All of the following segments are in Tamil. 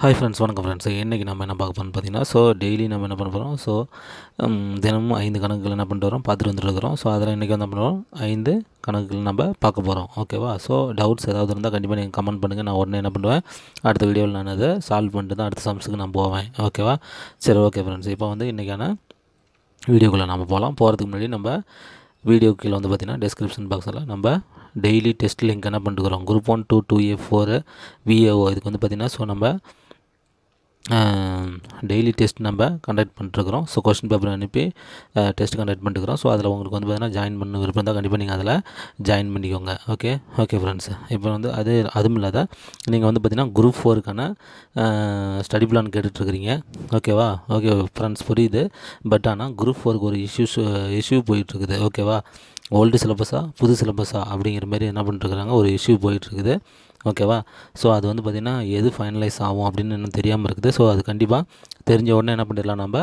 ஹாய் ஃப்ரெண்ட்ஸ், வணக்கம் ஃப்ரெண்ட்ஸ். இன்றைக்கி நம்ம என்ன பார்க்க போகிறோம்னு பார்த்தீங்கன்னா, டெய்லி நம்ம என்ன பண்ண போகிறோம். தினமும் 5 கணக்குகள் என்ன பண்ணிட்டு வரோம், பார்த்துட்டு வந்துருக்கிறோம். அதில் இன்றைக்கி என்ன பண்ணுறோம், 5 கணக்குகள் நம்ம பார்க்க போகிறோம். ஓகேவா? டவுட்ஸ் ஏதாவது இருந்தால் கண்டிப்பாக நீங்கள் கமெண்ட் பண்ணுங்கள். நான் உடனே என்ன பண்ணுவேன், அடுத்த வீடியோவில் நான் அதை சால்வ் பண்ணிட்டு தான் அடுத்த சம்ஸுக்கு நான் போவேன். ஓகேவா? சரி, ஓகே ஃப்ரெண்ட்ஸ். இப்போ இன்றைக்கான வீடியோக்குள்ளே நம்ம போகிறதுக்கு முன்னாடி நம்ம வீடியோ கீழே பார்த்திங்கன்னா டிஸ்கிரிப்ஷன் பாக்ஸில் நம்ம டெய்லி டெஸ்ட் லிங்க் என்ன பண்ணிட்டுக்கிறோம், குரூப் 1, 2, 2A, 4 VAO. இதுக்கு பார்த்திங்கன்னா நம்ம டெய்லி டெஸ்ட் நம்ம கண்டக்ட் பண்ணிட்டுருக்குறோம். கொஸ்டின் பேப்பர் அனுப்பி டெஸ்ட் கண்டக்ட் பண்ணிட்டுருக்குறோம். அதில் உங்களுக்கு பார்த்தீங்கன்னா ஜாயின் பண்ண விருப்பம் இருந்தால் கண்டிப்பாக நீங்கள் அதில் ஜாயின் பண்ணிக்கோங்க. Okay friends. இப்போ அதுவும் இல்லாத நீங்கள் பார்த்திங்கன்னா குரூப் 4க்கான ஸ்டடி பிளான் கேட்டுட்ருக்குறீங்க. ஓகேவா? ஓகே ஃப்ரெண்ட்ஸ், புரியுது. பட் ஆனால் குரூப் 4க்கு ஒரு இஷ்யூ போயிட்டுருக்குது. ஓகேவா? ஓல்டு சிலபஸா புது சிலபஸா அப்படிங்கிற மாதிரி என்ன பண்ணிட்டுருக்குறாங்க, ஒரு இஷ்யூ போயிட்டுருக்குது. ஓகேவா? அது பார்த்திங்கன்னா எது ஃபைனலைஸ் ஆகும் அப்படின்னு இன்னும் தெரியாமல் இருக்குது. அது கண்டிப்பாக தெரிஞ்ச உடனே என்ன பண்ணிடலாம், நம்ம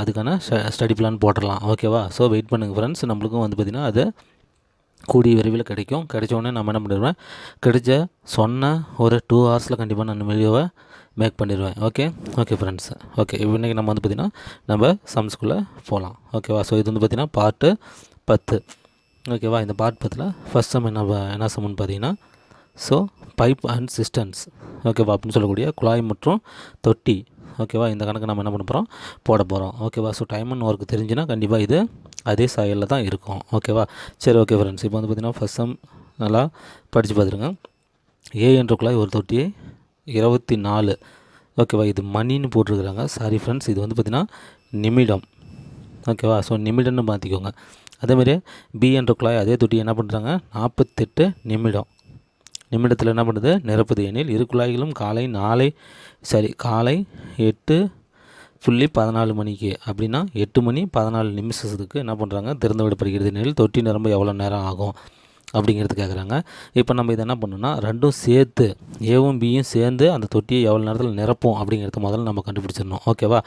அதுக்கான ஸ்டடி பிளான் போட்டுடலாம். ஓகேவா? வெயிட் பண்ணுங்கள் ஃப்ரெண்ட்ஸ். நம்மளுக்கும் பார்த்திங்கன்னா அது கூடிய விரைவில் கிடைக்கும். கிடைச்ச உடனே நம்ம என்ன பண்ணிடுவேன், சொன்ன ஒரு 2 ஹவர்ஸில் கண்டிப்பாக நான் வீடியோவை மேக் பண்ணிடுவேன். Okay friends. ஓகே, இன்றைக்கி நம்ம பார்த்திங்கன்னா நம்ம சம்ஸ்குள்ளே போகலாம். ஓகேவா? இது பார்த்திங்கன்னா பார்ட்டு 10. ஓகேவா? இந்த பார்ட் 10ல் ஃபஸ்ட் சம் என்ன சம்னு பார்த்தீங்கன்னா, பைப் அண்ட் சிஸ்டன்ஸ். ஓகேவா? அப்படின்னு சொல்லக்கூடிய குழாய் மற்றும் தொட்டி. ஓகேவா? இந்த கணக்கு நம்ம என்ன பண்ண போகிறோம், போட போகிறோம். ஓகேவா? டைம் அண்ட் ஒர்க் தெரிஞ்சுன்னா கண்டிப்பாக இது அதே சாயலில் தான் இருக்கும். ஓகேவா? சரி, ஓகே ஃப்ரெண்ட்ஸ். இப்போ பார்த்திங்கன்னா ஃபஸ்ட் சம் நல்லா படித்து பார்த்துருங்க. ஏ என்ற குழாய் ஒரு தொட்டியை 24. ஓகேவா? இது மணின்னு போட்டிருக்கிறாங்க. சாரி ஃப்ரெண்ட்ஸ், இது பார்த்திங்கன்னா நிமிடம். ஓகேவா? நிமிடம்னு மாற்றிக்கோங்க. அதேமாதிரி பி என்ற குழாய் அதே தொட்டி என்ன பண்ணுறாங்க, 48 நிமிடத்தில் என்ன பண்ணுது, நிரப்புது. எனில் இரு குழாய்களும் காலை 8:14 மணிக்கு அப்படின்னா 8 மணி 14 நிமிஷத்துக்கு என்ன பண்ணுறாங்க, திறந்து விடப்படுகிறது. எனில் தொட்டி நிரம்ப எவ்வளோ நேரம் ஆகும் அப்படிங்கிறது கேட்குறாங்க. இப்போ நம்ம இதை என்ன பண்ணணும்னா, ரெண்டும் சேர்த்து ஏவும் பியும் சேர்ந்து அந்த தொட்டியை எவ்வளோ நேரத்தில் நிரப்போம் அப்படிங்கிறது முதல்ல நம்ம கண்டுபிடிச்சிடணும். ஓகேவா?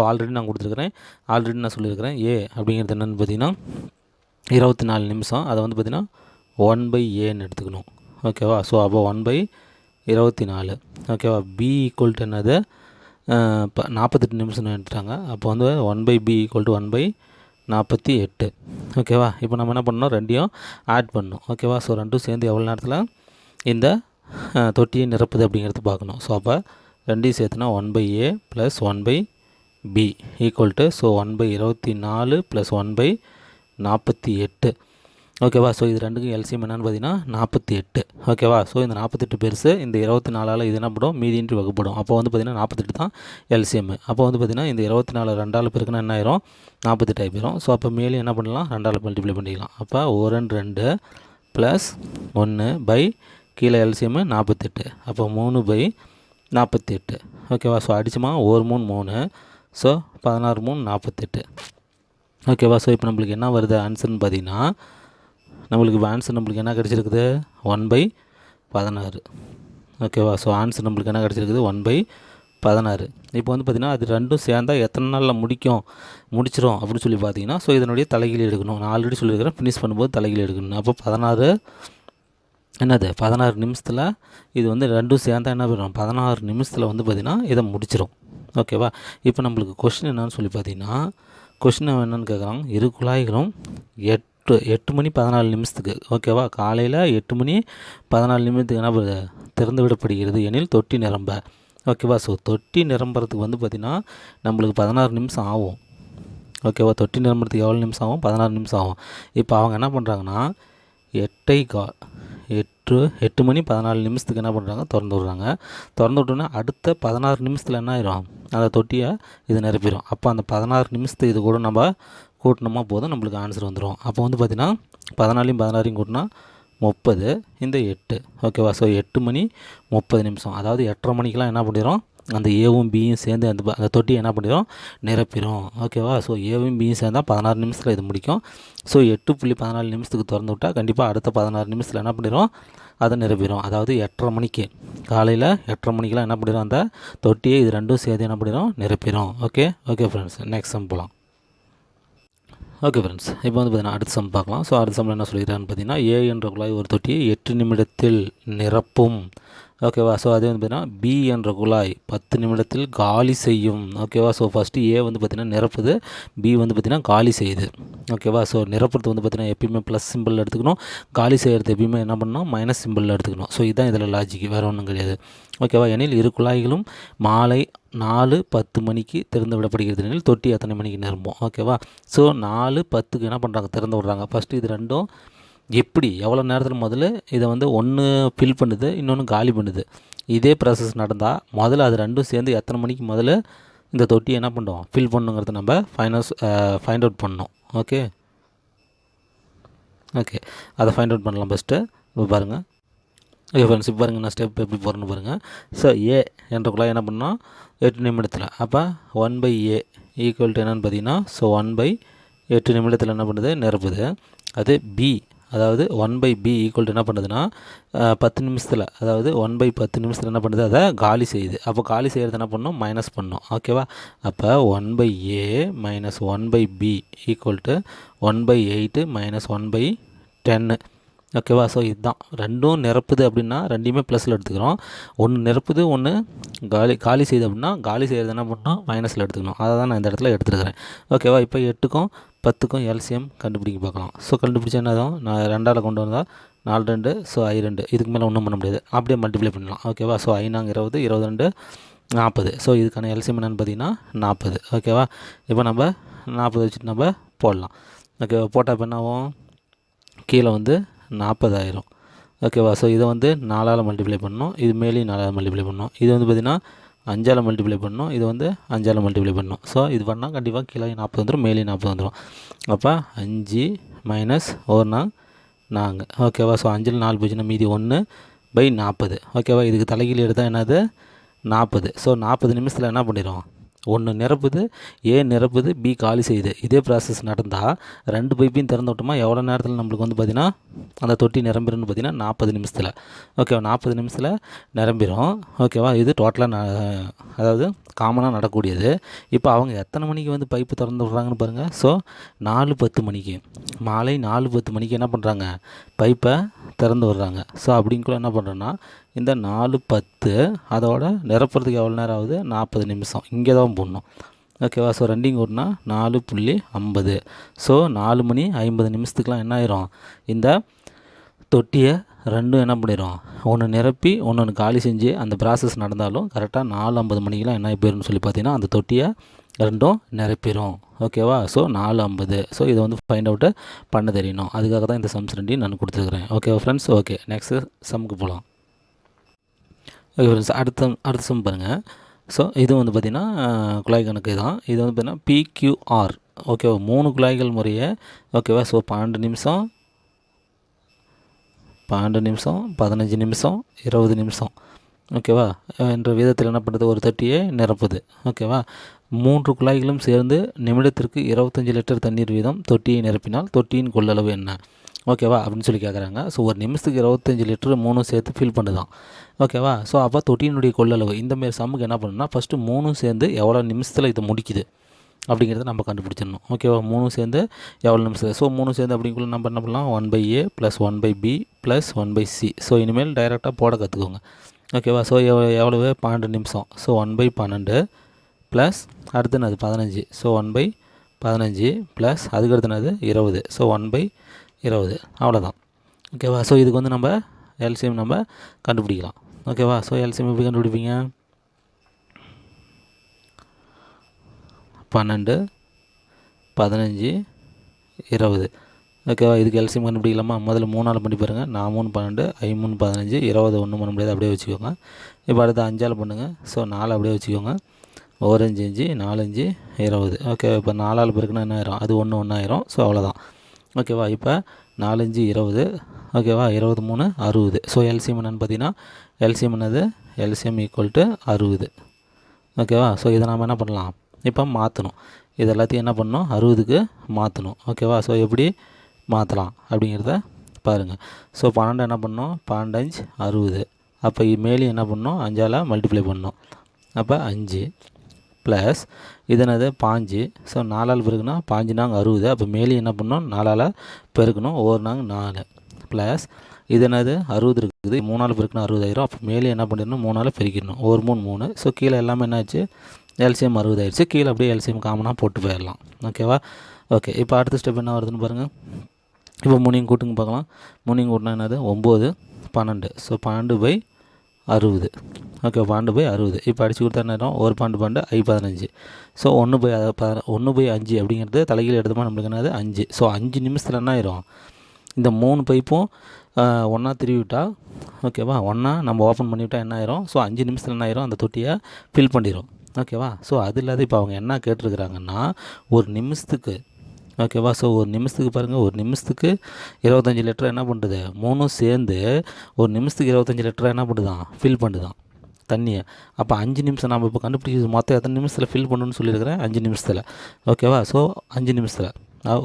ஆல்ரெடி நான் கொடுத்துருக்குறேன். ஆல்ரெடி நான் சொல்லியிருக்கிறேன். ஏ அப்படிங்கிறது என்னென்னு பார்த்தீங்கன்னா 24 நிமிஷம். அதை பார்த்திங்கன்னா 1/Aன்னு எடுத்துக்கணும். ஓகேவா? அப்போ 1/24. ஓகேவா? பி ஈக்குவல் டு என்னது, இப்போ 48 நிமிஷம்னு எடுத்துட்டாங்க. அப்போ 1/B ஈக்குவல் டு 1/48. ஓகேவா? இப்போ நம்ம என்ன பண்ணணும், ரெண்டையும் ஆட் பண்ணணும். ஓகேவா? ரெண்டும் சேர்ந்து எவ்வளோ நேரத்தில் இந்த தொட்டியை நிரப்புது அப்படிங்கிறது பார்க்கணும். அப்போ ரெண்டையும் சேர்த்துனா 1/A plus 1/B equal to 1/24 plus 1/48. ஓகேவா? இது ரெண்டுக்கும் எல்சிஎம் என்னென்னு பார்த்தீங்கன்னா 48. ஓகேவா? இந்த 48 பெருசு இந்த 24ஆல் இது என்ன படும், மீதின்றி வகுப்படும். அப்போ பார்த்திங்கன்னா 48 தான் எல்சிஎம். அப்போ பார்த்திங்கன்னா இந்த 24 2ஆல் பெருக்குன்னா என்ன ஆயிரும், 48 ஆகிடும். அப்போ மேலே என்ன பண்ணலாம், 2ஆல் மல்டிப்ளை பண்ணிக்கலாம். அப்போ 2 ப்ளஸ் 1 பை கீழே எல்சிஎம் 48. அப்போ 3/48. ஓகேவா? அடிச்சுமா 1 3 3. 16 3 48. ஓகேவா? இப்போ நம்மளுக்கு என்ன வருது ஆன்சர்னு பார்த்தீங்கன்னா, நம்மளுக்கு ஆன்சர் என்ன கிடச்சிருக்குது, 1/16. ஓகேவா? ஆன்சர் நம்மளுக்கு என்ன கிடச்சிருக்குது, 1/16. இப்போ பார்த்திங்கன்னா அது ரெண்டும் சேர்ந்தால் எத்தனை நாளில் முடிச்சிடும் அப்படின்னு சொல்லி பார்த்தீங்கன்னா, இதனுடைய தலைகீழ் எடுக்கணும். நான் ஆல்ரெடி சொல்லியிருக்கிறேன், ஃபினிஷ் பண்ணும்போது தலைகீழ் எடுக்கணும். அப்போ 16 நிமிஷத்தில் இது ரெண்டும் சேர்ந்தால் என்ன பண்ணுறோம், 16 நிமிஷத்தில் பார்த்திங்கன்னா இதை முடிச்சிடும். ஓகேவா? இப்போ நம்மளுக்கு கொஷின் என்னன்னு சொல்லி பார்த்தீங்கன்னா, கொஷின் என்னென்னு கேட்குறாங்க, இரு குழாய்களும் 8 மணி 14 நிமிஷத்துக்கு. ஓகேவா? காலையில் 8 மணி 14 நிமிஷத்துக்கு என்ன திறந்து விடப்படுகிறது. எனில் தொட்டி நிரம்ப. ஓகேவா? தொட்டி நிரம்புறதுக்கு பார்த்திங்கன்னா நம்மளுக்கு 16 நிமிஷம் ஆகும். ஓகேவா? தொட்டி நிரம்புறதுக்கு எவ்வளோ நிமிஷம் ஆகும், 16 நிமிஷம் ஆகும். இப்போ அவங்க என்ன பண்ணுறாங்கன்னா 8 மணி 14 நிமிஷத்துக்கு என்ன பண்ணுறாங்க, திறந்து விட்றாங்க. திறந்து விட்டோன்னா அடுத்த 16 நிமிஷத்தில் என்ன ஆயிரும், அந்த தொட்டியை இது நிரப்பிடும். அப்போ அந்த 16 நிமிஷத்துக்கு இது கூட நம்ம கூட்டினோமா போதும், நம்மளுக்கு ஆன்சர் வந்துடும். அப்போ பார்த்திங்கன்னா 14 16 கூட்டினா 30, இந்த 8. ஓகேவா? 8 மணி 30 நிமிஷம். அதாவது 8:30 மணிக்கெலாம் என்ன பண்ணிடும், அந்த ஏவும் பியும் சேர்ந்து அந்த தொட்டியை என்ன பண்ணிடும், நிரப்பிடும். ஓகேவா? ஏவும் பியும் சேர்ந்தால் 16 நிமிஷத்தில் இது முடிக்கும். 8.14 நிமிஷத்துக்கு திறந்து விட்டால் கண்டிப்பாக அடுத்த 16 நிமிஷத்தில் என்ன பண்ணிடும், அதை நிரப்பிடும். அதாவது 8:30 மணிக்கு, காலையில் 8:30 மணிக்கெலாம் என்ன பண்ணிடும், அந்த தொட்டியை இது ரெண்டும் சேர்த்து என்ன பண்ணிடும், நிரப்பிடும். ஓகே ஃப்ரெண்ட்ஸ், நெக்ஸ்ட் சம் போகலாம். ஓகே ஃப்ரெண்ட்ஸ், இப்போ பார்த்தீங்கன்னா அடுத்த சம் பார்க்கலாம். அடுத்த சம்மில் என்ன சொல்லிக்கிறான்னு பார்த்தீங்கன்னா, ஏ என்ற குழாய் ஒரு தொட்டியை 8 நிமிடத்தில் நிரப்பும் ஓகேவா. ஸோ அது வந்து பார்த்திங்கன்னா பி என்ற குழாய் 10 நிமிடத்தில் காலி செய்யும். ஓகேவா. ஸோ ஃபஸ்ட்டு ஏ வந்து பார்த்திங்கன்னா நிரப்புது, பி வந்து பார்த்திங்கன்னா காலி செய்யுது. ஓகேவா. ஸோ நிரப்புறது வந்து பார்த்திங்கன்னா எப்பயுமே ப்ளஸ் சிம்பிள் எடுத்துக்கணும், காலி செய்கிறது எப்பயுமே என்ன பண்ணணும் மைனஸ் சிம்பிள் எடுத்துக்கணும். ஸோ இதுதான் இதில் லாஜிக், வேறு ஒன்றும் கிடையாது. ஓகேவா. எனில் இரு குழாய்களும் மாலை 4:10 மணிக்கு திறந்து விடப்படுகிறது எனில் தொட்டி எத்தனை மணிக்கு நிரம்பும். ஓகேவா. ஸோ 4:10க்கு என்ன பண்ணுறாங்க, திறந்து விடுறாங்க. ஃபஸ்ட்டு இது ரெண்டும் எப்படி எவ்வளோ நேரத்தில் முதல்ல இதை வந்து ஒன்று ஃபில் பண்ணுது, இன்னொன்று காலி பண்ணுது. இதே ப்ராசஸ் நடந்தால் முதல்ல அது ரெண்டும் சேர்ந்து எத்தனை மணிக்கு முதல்ல இந்த தொட்டியை என்ன பண்ணுறோம் ஃபில் பண்ணுங்கிறத நம்ம ஃபைண்ட் அவுட் பண்ணணும். ஓகே ஓகே அதை ஃபைண்ட் அவுட் பண்ணலாம் ஃபஸ்ட்டு. இப்போ பாருங்கள். ஓகே ஃப்ரெண்ட்ஸ், இப்போ பாருங்கள் நான் ஸ்டெப் எப்படி போகிறேன்னு பாருங்கள். ஸோ ஏ என்ற குழாய் என்ன பண்ணோம் 8 நிமிடத்தில். அப்போ 1/A ஈக்குவல் டு என்னென்னு பார்த்தீங்கன்னா, ஸோ 1/8 நிமிடத்தில் என்ன பண்ணுது நிரப்புது. அது பி, அதாவது 1/B ஈக்குவல் டு என்ன பண்ணுதுன்னா 10 நிமிஷத்தில், அதாவது 1/10 நிமிஷத்தில் என்ன பண்ணுது அதை காலி செய்யுது. அப்போ காலி செய்கிறது என்ன பண்ணணும் மைனஸ் பண்ணணும். ஓகேவா. அப்போ 1/A minus 1/B equal to 1/8 minus 1/10. ஓகேவா. ஸோ இதுதான் ரெண்டும் நிரப்புது அப்படின்னா ரெண்டையுமே ப்ளஸில் எடுத்துக்கிறோம். ஒன்று நிரப்புது, ஒன்று காலி செய்யுது அப்படின்னா காலி செய்கிறது என்ன பண்ணணும் மைனஸில் எடுத்துக்கணும். அதை தான் நான் இந்த இடத்துல எடுத்துருக்கிறேன். ஓகேவா. இப்போ 8க்கும் 10க்கும் எல்சிஎம் கண்டுபிடிக்க பார்க்கலாம். ஸோ கண்டுபிடிச்சா என்னதும் நான் 2ஆல் கொண்டு வந்தால் 4 2, ஸோ I2, இதுக்கு மேலே ஒன்றும் பண்ண முடியாது, அப்படியே மல்டிப்ளை பண்ணலாம். ஓகேவா. ஸோ 5 20, 22 40. ஸோ இதுக்கான எல்சிஎம் என்னென்னு பார்த்தீங்கன்னா 40. ஓகேவா. இப்போ நம்ம 40 வச்சுட்டு நம்ம போடலாம். ஓகேவா. போட்டால் இப்போ என்ன ஆகும், கீழே வந்து 40,000. ஓகேவா. ஸோ இதை வந்து 4ஆல் மல்டிப்ளை பண்ணணும், இது மேலேயும் 4ஆல் மல்டிப்ளை பண்ணணும். இது வந்து பார்த்திங்கன்னா 5ஆல் மல்டிப்ளை பண்ணணும், இது வந்து 5ஆல் மல்டிப்ளை பண்ணணும். ஸோ இது பண்ணால் கண்டிப்பாக கீழே 40 வந்துடும், மேலேயும் 40 வந்துடும். அப்போ 5 மைனஸ் 1 4. ஓகேவா. ஸோ 5ல் 4 போச்சுன்னா மீதி 1/40. ஓகேவா. இதுக்கு தலைகீழ் எடுத்தால் என்னது 40. ஸோ 40 நிமிஷத்தில் என்ன பண்ணிடும், ஒன்று நிரப்புது, ஏ நிரப்புது, பி காலி செய்யுது. இதே ப்ராசஸ் நடந்தால் 2 பைப்பையும் திறந்து விட்டோமா எவ்வளோ நேரத்தில் நம்மளுக்கு வந்து பார்த்திங்கன்னா அந்த தொட்டி நிரம்பிடும்னு பார்த்திங்கன்னா 40 நிமிஷத்தில். ஓகேவா. 40 நிமிஷத்தில் நிரம்பிடும். ஓகேவா. இது டோட்டலாக அதாவது காமனாக நடக்கக்கூடியது. இப்போ அவங்க எத்தனை மணிக்கு வந்து பைப்பு திறந்து விட்றாங்கன்னு பாருங்கள். ஸோ 4:10 மணிக்கு, மாலை 4:10 மணிக்கு என்ன பண்ணுறாங்க பைப்பை திறந்து விடுறாங்க. ஸோ அப்படிங்குள்ள என்ன பண்ணுறோன்னா இந்த 4:10 அதோட நிரப்புறதுக்கு எவ்வளோ நேரம் ஆகுது 40 நிமிஷம் இங்கே தான் போடணும். ஓகேவா. ஸோ ரெண்டிங் ஓட்டினா 4.50. ஸோ 4 மணி 50 நிமிஷத்துக்குலாம் என்ன ஆயிரும், இந்த தொட்டியை ரெண்டும் என்ன பண்ணிடும், ஒன்று நிரப்பி ஒன்று காலி செஞ்சு அந்த ப்ராசஸ் நடந்தாலும் கரெக்டாக 4:50 மணிக்கெலாம் என்ன போயிடும்னு சொல்லி பார்த்தீங்கன்னா அந்த தொட்டியை ரெண்டும் நிரப்பிடும். ஓகேவா. ஸோ 4:50. ஸோ இதை வந்து ஃபைண்ட் அவுட்டு பண்ண தெரியணும். அதுக்காக தான் இந்த சம்ஸ் ரெண்டையும் நான் கொடுத்துருக்குறேன். ஓகேவா ஃப்ரெண்ட்ஸ். ஓகே நெக்ஸ்ட்டு சம்முக்கு போகலாம். ஓகே ஃப்ரெண்ட்ஸ், அடுத்த சம் பாருங்கள். ஸோ இது வந்து பார்த்திங்கன்னா குழாய் கணக்கு தான். இது வந்து பார்த்திங்கன்னா PQR. ஓகேவா. 3 குழாய்கள் முறையே. ஓகேவா. ஸோ 12 நிமிஷம் 15 நிமிஷம் 20 நிமிஷம். ஓகேவா. என்ற விதத்தில் என்ன பண்ணுறது, ஒரு தொட்டியை நிரப்புது. ஓகேவா. 3 குழாய்களும் சேர்ந்து நிமிடத்திற்கு 25 லிட்டர் தண்ணீர் வீதம் தொட்டியை நிரப்பினால் தொட்டியின் கொள்ளளவு என்ன. ஓகேவா அப்படின்னு சொல்லி கேட்குறாங்க. ஸோ ஒரு நிமிஷத்துக்கு 25 லிட்டரு 3 சேர்த்து ஃபில் பண்ணுதான். ஓகேவா. ஸோ அப்போ தொட்டியினுடைய கொள்ளளவு இந்தமாரி சம்முக்கு என்ன பண்ணணும்னா ஃபஸ்ட்டு 3 சேர்ந்து எவ்வளோ நிமிஷத்தில் இதை முடிக்குது அப்படிங்கிறத நம்ம கண்டுபிடிச்சிடணும். ஓகேவா. 3 சேர்ந்து எவ்வளோ நிமிஷம். ஸோ 3 சேர்ந்து அப்படிங்குள்ள நம்ம என்ன பண்ணலாம் 1/A + 1/B + 1/C. ஸோ இனிமேல் டைரெக்டாக போட கற்றுக்கோங்க. ஓகேவா. ஸோ எவ்வளவு 12 நிமிஷம். ஸோ 1/12 ப்ளஸ் அடுத்துனது 15. ஸோ 1/15 ப்ளஸ் அதுக்கு அடுத்துனது 20. ஸோ 1/20. அவ்வளோதான். ஓகேவா. ஸோ இதுக்கு வந்து நம்ம எல்சிஎம் நம்ம கண்டுபிடிக்கலாம். ஓகேவா. ஸோ எல்சிஎம் எப்படி கண்டுபிடிப்பீங்க, 12 15 20. ஓகேவா. இதுக்கு எல்சிஎம் கண்டுபிடிக்கலாமா, முதல்ல 3ஆல் பண்ணி பாருங்கள். 4 3 12, 5 3 15, 20 ஒன்றும் பண்ண முடியாது, அப்படியே வச்சுக்கோங்க. இப்போ அடுத்து 5ஆல் பண்ணுங்கள். ஸோ 4 அப்படியே வச்சுக்கோங்க. 1 5 5 4 5 20. ஓகே. இப்போ 4ஆல் பெருக்குன்னா என்ன ஆயிரும், அது 1 1 ஆயிரும். ஸோ அவ்வளோதான். ஓகேவா. இப்போ 4 5 20. ஓகேவா. 23 60. ஸோ எல்சிஎம் என்னென்னு பார்த்தீங்கன்னா எல்சிஎம் என்னது, எல்சிஎம் ஈக்குவல் டு 60. ஓகேவா. ஸோ இதை நம்ம என்ன பண்ணலாம், இப்போ மாற்றணும். இது எல்லாத்தையும் என்ன பண்ணணும் 60க்கு மாற்றணும். ஓகேவா. ஸோ எப்படி மாற்றலாம் அப்படிங்கிறத பாருங்கள். ஸோ 12 என்ன பண்ணணும், 12 5 60. அப்போ மேலேயும் என்ன பண்ணணும் 5ஆல் மல்டிப்ளை பண்ணணும். அப்போ 5 ப்ளஸ் இது என்னது 5. ஸோ 4ஆல் பெருக்குனா 5 நாங்க 60. அப்போ மேலேயும் என்ன பண்ணணும் 4ஆல் பெருக்கணும், 1 நாங்க 4 ப்ளஸ் இது என்னது 60 இருக்குது, 3 பெருக்குனா 60 அப்போ மேலே என்ன பண்ணிடணும் 3 பெருக்கிடணும், ஒரு 3 3. ஸோ கீழே எல்லாமே என்னாச்சு எல்சிஎம் 60 ஆயிடுச்சு. கீழே அப்படியே எல்சிஎம் காமனாக போட்டு போயிடலாம். ஓகேவா? ஓகே, இப்போ அடுத்த ஸ்டெப் என்ன வருதுன்னு பாருங்கள். இப்போ மூணையும் கூட்டுங்க பார்க்கலாம். மூணையும் கூட்டினா என்னது 9 12. ஸோ 12/60. ஓகே, 12/60. இப்போ அடித்து கொடுத்தா என்ன ஆயிடும், ஒரு 12 I15. ஸோ 1/5 அப்படிங்கிறது தலைகீழ் எடுத்தோமா நம்மளுக்கு என்னது 5. ஸோ 5 நிமிஷத்தில் என்ன ஆயிரும், இந்த 3 பைப்பும் ஒன்றா திருவிட்டால் ஓகேவா, ஒன்றா நம்ம ஓப்பன் பண்ணிவிட்டால் என்ன ஆயிரும், ஸோ 5 நிமிஷத்தில் என்ன ஆயிரும், அந்த தொட்டியை ஃபில் பண்ணிடும். ஓகேவா? ஸோ அது இல்லாத இப்போ அவங்க என்ன கேட்டிருக்கிறாங்கன்னா ஒரு நிமிஷத்துக்கு ஓகேவா, ஸோ ஒரு நிமிஷத்துக்கு பாருங்கள், ஒரு நிமிஷத்துக்கு 25 லிட்டர் என்ன பண்ணுறது, 3 சேர்ந்து ஒரு நிமிஷத்துக்கு 25 லிட்டர் என்ன பண்ணுதான் ஃபில் பண்ணுதான் தண்ணியை. அப்போ 5 நிமிஷம் நம்ம இப்போ கண்டுபிடிச்சி மொத்தம் எத்தனை நிமிஷத்தில் ஃபில் பண்ணணும்னு சொல்லியிருக்கிறேன், 5 நிமிஷத்தில். ஓகேவா? ஸோ 5 நிமிஷத்தில்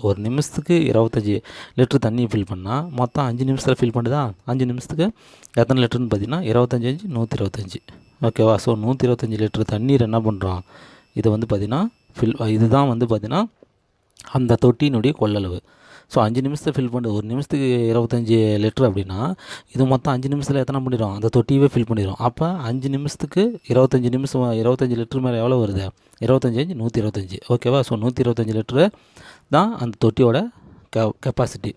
ஒரு நிமிஷத்துக்கு 25 லிட்டர் தண்ணி ஃபில் பண்ணால் மொத்தம் 5 நிமிஷத்தில் ஃபில் பண்ணுதா. 5 நிமிஷத்துக்கு எத்தனை லிட்டர்னு பார்த்தீங்கன்னா 25 125. ஓகேவா? ஸோ 125 லிட்டர் தண்ணீர் என்ன பண்ணுறோம், இதை வந்து பார்த்திங்கன்னா இதுதான் வந்து பார்த்திங்கன்னா அந்த தொட்டியினுடைய கொள்ளளவு. ஸோ 5 நிமிஷத்தை ஃபில் பண்ணி ஒரு நிமிஷத்துக்கு 25 லிட்டர் அப்படின்னா இது மொத்தம் 5 நிமிஷத்தில் எத்தனை பண்ணிடும், அந்த தொட்டியவே ஃபில் பண்ணிடும். அப்போ 5 நிமிஷத்துக்கு 25 லிட்டர் மேலே எவ்வளோ வருது, 25 125. ஓகேவா? ஸோ 125 லிட்டரு தான் அந்த தொட்டியோட கெப்பாசிட்டி.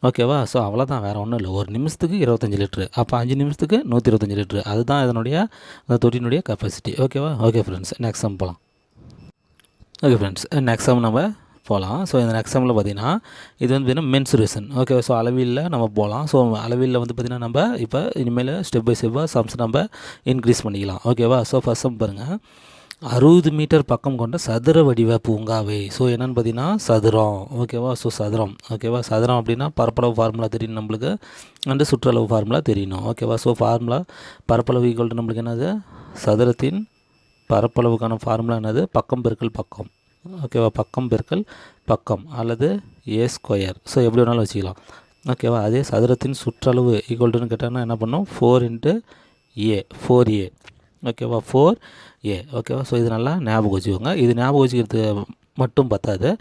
ஓகேவா? ஸோ அவ்வளோதான், வேறு ஒன்றும் இல்லை. ஒரு நிமிஷத்துக்கு 25 லிட்ரு, அப்போ 5 நிமிஷத்துக்கு 125 லிட்ரு, அதுதான் இதனுடைய அந்த தொட்டியினுடைய கெப்பாசிட்டி. ஓகேவா? ஓகே ஃப்ரெண்ட்ஸ், நெக்ஸ்ட் சம் போகலாம். ஓகே ஃப்ரெண்ட்ஸ், நெக்ஸ்ட் சம் நம்ம போகலாம். ஸோ இந்த நெக்ஸ்ட் சம்மில் பார்த்திங்கன்னா இது வந்து பார்த்திங்கன்னா மென்சுரேஷன். ஓகே, ஸோ அளவீலில் நம்ம போகலாம். ஸோ அளவீலில் வந்து பார்த்திங்கன்னா நம்ம இப்போ இனிமேல் ஸ்டெப் பை ஸ்டெப்பாக சம்ஸ் நம்ம இன்க்ரீஸ் பண்ணிக்கலாம். ஓகேவா? ஸோ ஃபஸ்ட் சம் பாருங்கள், 60 மீட்டர் பக்கம் கொண்ட சதுர வடிவ பூங்காவை. ஸோ என்னென்னு பார்த்தீங்கன்னா சதுரம். ஓகேவா? ஸோ சதுரம். ஓகேவா? சதுரம் அப்படின்னா பரப்பளவு ஃபார்முலா தெரியணும் நம்மளுக்கு, அண்டு சுற்றளவு ஃபார்முலா தெரியணும். ஓகேவா? ஸோ ஃபார்முலா பரப்பளவு ஈக்குவல் டு நம்மளுக்கு என்னது, சதுரத்தின் பரப்பளவுக்கான ஃபார்முலா என்னது, பக்கம் பெருக்கல் பக்கம். ஓகேவா? பக்கம் பெருக்கல் பக்கம் அல்லது A². ஸோ எப்படி வேணாலும் வச்சுக்கலாம். ஓகேவா? அதே சதுரத்தின் சுற்றளவு ஈக்குவல் டுன்னு கேட்டாங்கன்னா என்ன பண்ணோம், 4 × A 4A. ஓகேவா? 4A. ஓகேவா? ஸோ இது நல்லா ஞாபகம் வச்சுக்கோங்க. இது ஞாபகம் வச்சுக்கிறது மட்டும் பத்தாது,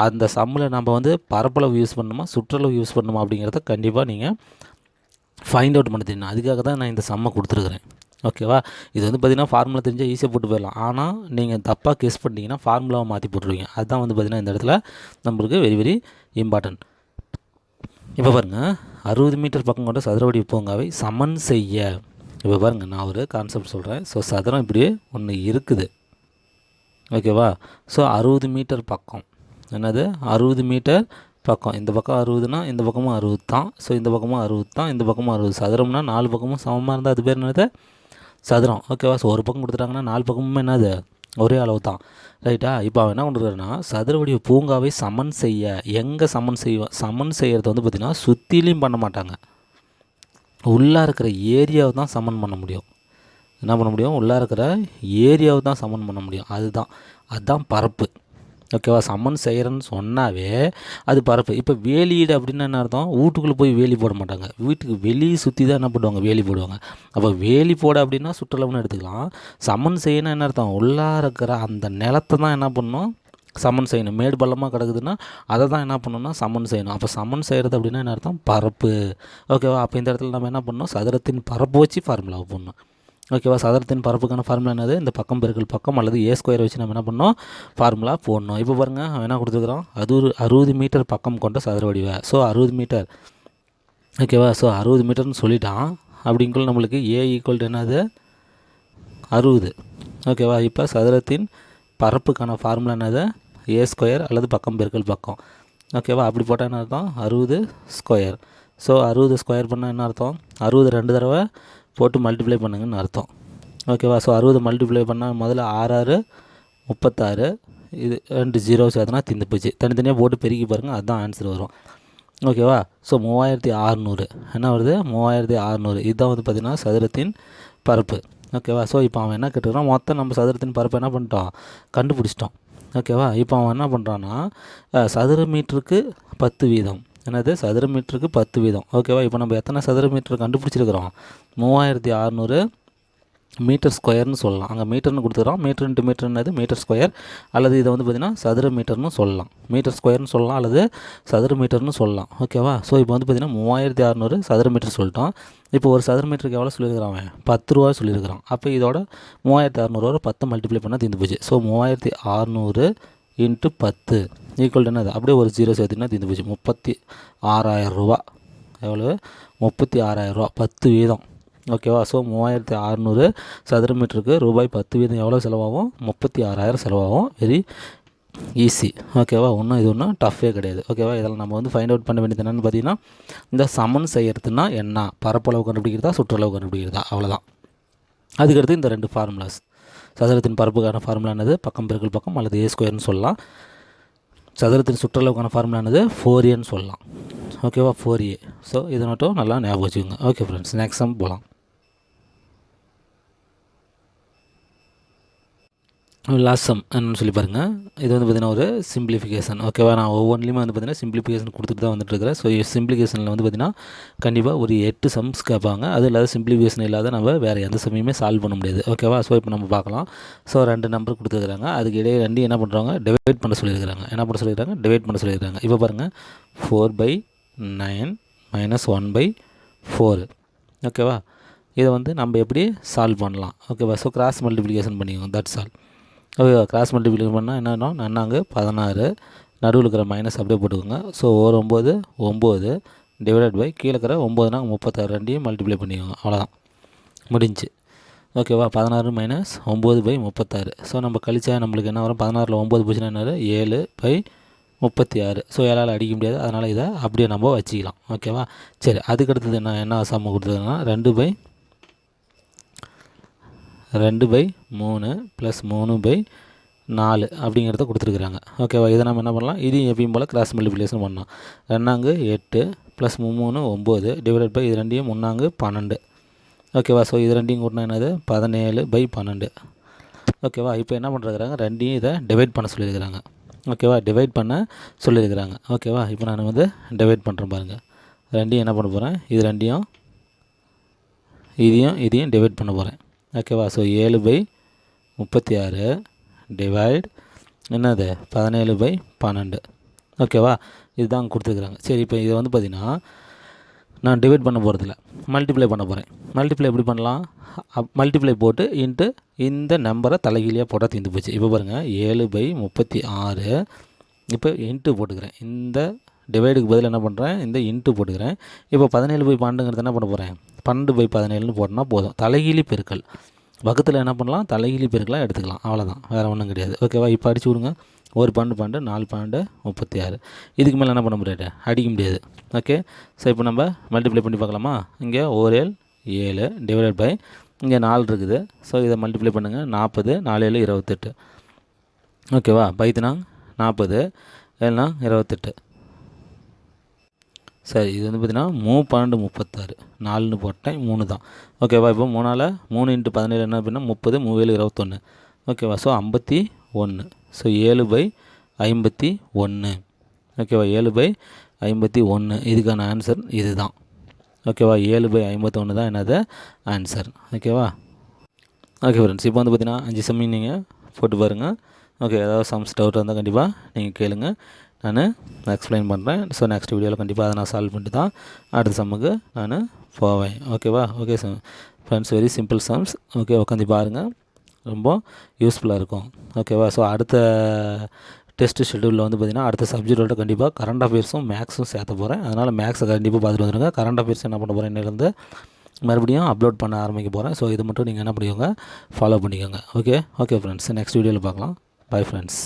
அந்த சம்மில் நம்ம வந்து பரப்பளவு யூஸ் பண்ணணுமா சுற்றளவு யூஸ் பண்ணணுமா அப்படிங்கிறத கண்டிப்பாக நீங்கள் ஃபைண்ட் அவுட் பண்ண தெரியணும். அதுக்காக தான் நான் இந்த சம்மை கொடுத்துருக்குறேன். ஓகேவா? இது வந்து பார்த்திங்கன்னா ஃபார்முலா தெரிஞ்சால் ஈஸியாக போட்டு போயிடலாம். ஆனால் நீங்கள் தப்பாக கெஸ் பண்ணிட்டீங்கன்னா ஃபார்முலாவை மாற்றி போட்டுருவீங்க. அதுதான் வந்து பார்த்திங்கன்னா இந்த இடத்துல நம்மளுக்கு வெரி வெரி இம்பார்ட்டன்ட். இப்போ பாருங்கள், 60 மீட்டர் பக்கம் கொண்ட சதுர வடிவ பூங்காவை சமன் செய்ய. இப்போ பாருங்கள், நான் ஒரு கான்செப்ட் சொல்கிறேன். ஸோ சதுரம் இப்படி ஒன்று இருக்குது. ஓகேவா? ஸோ 60 மீட்டர் பக்கம் என்னது, 60 மீட்டர் பக்கம். இந்த பக்கம் 60னா இந்த பக்கமும் 60 தான். ஸோ இந்த பக்கமும் 60 தான், இந்த பக்கமும் 60. சதுரம்னா 4 பக்கமும் சமமாக இருந்தால் அது பேர் என்னது, சதுரம். ஓகேவா? ஸோ ஒரு பக்கம் கொடுத்துட்டாங்கன்னா 4 பக்கமும் என்னது ஒரே அளவு தான். ரைட்டா? இப்போ அவன் என்ன பண்ணுறாருன்னா சதுர வடிவ பூங்காவை சமன் செய்ய. எங்கே சமன் செய்வோம், சமன் செய்கிறது வந்து பார்த்திங்கன்னா சுற்றிலையும் பண்ண மாட்டாங்க, உள்ளே இருக்கிற ஏரியாவை தான் சமன் பண்ண முடியும். என்ன பண்ண முடியும், உள்ளே இருக்கிற ஏரியாவை தான் சமன் பண்ண முடியும். அதுதான் பரப்பு. ஓகேவா? சமன் செய்கிறேன்னு சொன்னாவே அது பரப்பு. இப்போ வேலியீடு அப்படின்னா என்ன அர்த்தம், வீட்டுக்குள்ளே போய் வேலி போட மாட்டாங்க, வீட்டுக்கு வெளியே சுற்றி தான் என்ன பண்ணுவாங்க, வேலி போடுவாங்க. அப்போ வேலி போட அப்படின்னா சுற்றளவுன்னு எடுத்துக்கலாம். சமன் செய்யணும் என்ன அர்த்தம், உள்ளே இருக்கிற அந்த நிலத்தை தான் என்ன பண்ணணும், சமன் செய்யணும். மேடு பள்ளமாக கிடக்குதுன்னா அதை தான் என்ன பண்ணணும்னா சமன் செய்யணும். அப்போ சமன் செய்கிறது அப்படின்னா என்ன அர்த்தம், பரப்பு. ஓகேவா? அப்போ இந்த இடத்துல நம்ம என்ன பண்ணணும், சதுரத்தின் பரப்பு வச்சு ஃபார்முலாவை போடணும். ஓகேவா? சதுரத்தின் பரப்புக்கான ஃபார்முலா என்னது, இந்த பக்கம் பெருக்கல் பக்கம் அல்லது A² வச்சு நம்ம என்ன பண்ணோம், ஃபார்முலா போடணும். இப்போ பாருங்கள், அவன் என்ன கொடுத்துருக்குறான், அது ஒரு 60 மீட்டர் பக்கம் கொண்ட சதுர வடிவ. So 60 metre. ஓகேவா? ஸோ 60 மீட்டர்னு சொல்லிட்டான். அப்படிங்குள்ள நம்மளுக்கு A = என்னது, 60. ஓகேவா? இப்போ சதுரத்தின் பரப்புக்கான ஃபார்முலா என்னது, A² அல்லது பக்கம் பெருக்கல் பக்கம். ஓகேவா? அப்படி போட்டால் என்ன அர்த்தம், 60². ஸோ 60² பண்ணால் என்ன அர்த்தம், 60 2 தடவை போட்டு மல்டிப்ளை பண்ணுங்கன்னு அர்த்தம். ஓகேவா? ஸோ 60 மல்டிப்ளை பண்ணால் முதல்ல 6 6 36, இது 2 0 சேர்த்துனா திந்து போச்சு. தனித்தனியாக போட்டு பெருக்கி பாருங்கள், அதுதான் ஆன்சர் வரும். ஓகேவா? ஸோ 3600 என்ன வருது, 3600. இதுதான் வந்து பார்த்திங்கன்னா சதுரத்தின் பரப்பு. ஓகேவா? ஸோ இப்போ அவன் என்ன கேட்டுக்கிறான், மொத்தம் நம்ம சதுரத்தின் பரப்பு என்ன பண்ணிட்டோம், கண்டுபிடிச்சிட்டோம். ஓகேவா? இப்போ அவன் என்ன பண்ணுறான்னா சதுர மீட்டருக்கு 10 வீதம். என்னது, சதுர மீட்டருக்கு 10 வீதம். ஓகேவா? இப்போ நம்ம எத்தனை சதுர மீட்டர் கண்டுபிடிச்சிருக்கிறோம், 3600 மீட்டர் ஸ்கொயர்னு சொல்லலாம். அங்கே மீட்டர்னு கொடுத்துக்கிறோம். மீட்டர் இன்ட்டு மீட்டர்னது மீட்டர் ஸ்கொயர், அல்லது இதை வந்து பார்த்திங்கன்னா சதுர மீட்டர்னு சொல்லலாம். மீட்டர் ஸ்கொயர்னு சொல்லலாம் அல்லது சதுர மீட்டர்னு சொல்லலாம். ஓகேவா? ஸோ இப்போ வந்து பார்த்திங்கன்னா 3600 சதுர மீட்டர் சொல்லிட்டோம். இப்போ ஒரு சதுர மீட்டருக்கு எவ்வளோ சொல்லியிருக்கிறான் அவன்? 10 ரூபா சொல்லியிருக்கிறான். அப்போ இதோட 3600 10 மல்டிப்ளை பண்ணால் தீர்ந்து போச்சு. ஸோ 3600 இன்ட்டு 10 ஈக்குவல் என்னது? அப்படியே ஒரு 0 சேர்த்துனா தீர்ந்து போச்சு. 36,000 ரூபா. எவ்வளோ? 36,000 ரூபா, 10 வீதம். ஓகேவா? ஸோ 3600 சதுர மீட்டருக்கு ரூபாய் 10 வீதம் எவ்வளோ செலவாகும்? 36,000 செலவாகும். Very easy. ஓகேவா? இது ஒன்றும் டஃப்பே கிடையாது. ஓகேவா? இதெல்லாம் நம்ம வந்து ஃபைண்ட் அவுட் பண்ண வேண்டியது என்னென்னு பார்த்தீங்கன்னா, இந்த சமன் செய்கிறதுனா என்ன? பரப்பளவு கண்டுபிடிக்கிறதா, சுற்றளவு கண்டுபிடிக்கிறதா, அவ்வளோதான். அதுக்கடுத்து இந்த 2 ஃபார்முலாஸ். சதுரத்தின் பரப்புக்கான ஃபார்முலானது பக்கம் பெருக்கல் பக்கம் அல்லது ஏ ஸ்கொயர்னு சொல்லலாம். சதுரத்தின் சுற்றளவுக்கான ஃபார்முலானது 4ஏன்னு சொல்லலாம். ஓகேவா? 4a. ஸோ இதை மட்டும் நல்லா ஞாபகம் வச்சுக்கோங்க. ஓகே ஃப்ரெண்ட்ஸ், நெக்ஸ்ட் சம் போகலாம். லாஸ்ட் சம் என்னன்னு சொல்லி பாருங்கள். இது வந்து பார்த்திங்கன்னா ஒரு சிம்பிளிஃபிகேஷன். ஓகேவா? நான் ஒவ்வொன்றிலையுமே வந்து பார்த்திங்கன்னா சிம்பிளிஃபிகேஷன் கொடுத்துட்டு தான் வந்துட்டுருக்கிறேன். ஸோ சிம்பிளிஃபிகேஷனில் வந்து பார்த்திங்கன்னா கண்டிப்பாக ஒரு 8 சம்ஸ் கேட்பாங்க. அது இல்லாத சிம்பிளிஃபிகேஷன் இல்லாத நம்ம வேறு எந்த சமையுமே சால்வ் பண்ண முடியாது. ஓகேவா? ஸோ இப்போ நம்ம பார்க்கலாம். ஸோ 2 நம்பர் கொடுத்துருக்குறாங்க. அதுக்கு இடையே 2 என்ன பண்ணுறாங்க? டிவைட் பண்ண சொல்லியிருக்கிறாங்க. என்ன பண்ண சொல்லியிருக்காங்க? டிவைட் பண்ண சொல்லியிருக்காங்க. இப்போ பாருங்கள், 4/9 - 1/4. ஓகேவா? இதை வந்து நம்ம எப்படி சால்வ் பண்ணலாம்? ஓகேவா? ஸோ கிராஸ் மல்டிப்ளிகேஷன் பண்ணிக்கோங்க. That's all. ஓகேவா? கிராஸ் மல்டிப்ளிகேஷன் பண்ணால் என்னன்னா, நன்னாங்க 16, நடுவில் இருக்கிற மைனஸ் அப்படியே போட்டுக்கோங்க. ஸோ 9 9 டிவைடட் பை கீழே இருக்கிற 9 36, ரெண்டையும் மல்டிப்ளை பண்ணிக்கோங்க. அவ்வளோதான், முடிஞ்சு. ஓகேவா? 16 - 9/36. ஸோ நம்ம கழிச்சா நம்மளுக்கு என்ன வரும்? 16ல் 9 போச்சுன்னா என்ன? 7/36. ஸோ 7ஆல் அடிக்க முடியாது. அதனால் இதை அப்படியே நம்ம வச்சுக்கலாம். ஓகேவா? சரி, அதுக்கடுத்தது என்ன சம்ம கொடுத்ததுன்னா 2/3 + 3/4 அப்படிங்கிறத கொடுத்துருக்குறாங்க. ஓகேவா? இதை நம்ம என்ன பண்ணலாம்? இதையும் எப்பயும் போல் கிராஸ் மல்டிப்ளிகேஷன் பண்ணலாம். 2 8 + 3 9 டிவைடட் பை இது ரெண்டையும் 3 12. ஓகேவா? ஸோ இது ரெண்டையும் கூட்டினா என்னது? 17/12. ஓகேவா? இப்போ என்ன பண்ணுறாங்க? ரெண்டையும் இதை டிவைட் பண்ண சொல்லியிருக்கிறாங்க. ஓகேவா? டிவைட் பண்ண சொல்லியிருக்கிறாங்க. ஓகேவா? இப்போ நான் வந்து டிவைட் பண்ணுறேன் பாருங்கள். ரெண்டையும் என்ன பண்ண போகிறேன்? இது ரெண்டையும் இதையும் டிவைட் பண்ண போகிறேன். ஓகேவா? ஸோ 7/36 டிவைட் என்னது? 17/12. ஓகேவா? இதுதான் கொடுத்துருக்குறாங்க. சரி, இப்போ இதை வந்து பார்த்திங்கன்னா நான் டிவைட் பண்ண போகிறதில்ல, மல்டிப்ளை பண்ண போகிறேன். மல்டிப்ளை எப்படி பண்ணலாம்? மல்டிப்ளை போட்டு இன்ட்டு இந்த நம்பரை தலைகீழியாக போட்டால் தீர்ந்து போச்சு. இப்போ பாருங்கள், 7/36. இப்போ இன்ட்டு போட்டுக்கிறேன். இந்த டிவைடுக்கு பதில் என்ன பண்ணுறேன்? இந்த இன்ட்டு போட்டுக்கிறேன். இப்போ 17/12 என்ன பண்ண போகிறேன்? 12/17 போட்டோன்னா போதும். தலைகீழி பெருக்கல். பக்கத்தில் என்ன பண்ணலாம்? தலைகீழி பெருக்கெலாம் எடுத்துக்கலாம். அவ்வளோதான், வேறு ஒன்றும் கிடையாது. ஓகேவா? இப்போ அடிச்சு விடுங்க. 1 12 4 12 36. இதுக்கு மேலே என்ன பண்ண முடியாது? அடிக்க முடியாது. ஓகே. ஸோ இப்போ நம்ம மல்டிப்ளை பண்ணி பார்க்கலாமா? இங்கே 1 7 டிவைடட் பை இங்கே 4 இருக்குது. ஸோ இதை மல்டிப்ளை பண்ணுங்கள். 40 4 7 28. ஓகேவா? பைத்துனா 40 7 28. சரி, இது வந்து பார்த்திங்கன்னா 3 12 36. 4ன்னு போட்டேன், 3 தான். ஓகேவா? இப்போ 3 × 17 என்ன அப்படின்னா 30 3 7 21. ஓகேவா? ஸோ 51. ஸோ 7/51. ஓகேவா? 7/51. இதுக்கான ஆன்சர் இது தான். ஓகேவா? 7/51 தான் என்னது ஆன்சர். ஓகேவா? ஓகே ஃப்ரெண்ட்ஸ், இப்போ வந்து பார்த்திங்கன்னா 5 சம்மி நீங்கள் போட்டு பாருங்கள். ஓகே, ஏதாவது சம்ஸ் டவுட் வந்தால் கண்டிப்பாக நீங்கள் கேளுங்க, நான் எக்ஸ்பிளைன் பண்ணுறேன். ஸோ நெக்ஸ்ட் வீடியோவில் கண்டிப்பாக அதை நான் சால்வ் பண்ணிட்டு தான் அடுத்த சம்முக்கு நான் போவேன். ஓகேவா? Okay friends, very simple sums. Okay, உட்காந்து பாருங்கள், ரொம்ப யூஸ்ஃபுல்லாக இருக்கும். ஓகேவா? ஸோ அடுத்த டெஸ்ட் ஷெட்யூலில் வந்து பார்த்திங்கன்னா அடுத்த சப்ஜெக்டோட கண்டிப்பாக கரண்ட் அஃபேர்ஸும் மேக்ஸும் சேர்த்த போகிறேன். அதனால் மேக்ஸை கண்டிப்பாக பார்த்துட்டு வந்துடுங்க. கரண்ட் அஃபேர்ஸ் என்ன பண்ண போகிறேன், இன்னிலேருந்து மறுபடியும் அப்லோட் பண்ண ஆரம்பிக்க போகிறேன். ஸோ இது மட்டும் நீங்கள் என்ன பண்ணிக்கோங்க, ஃபாலோ பண்ணிக்கோங்க. ஓகே ஃப்ரெண்ட்ஸ், நெக்ஸ்ட் வீடியோவில் பார்க்கலாம். Bye friends.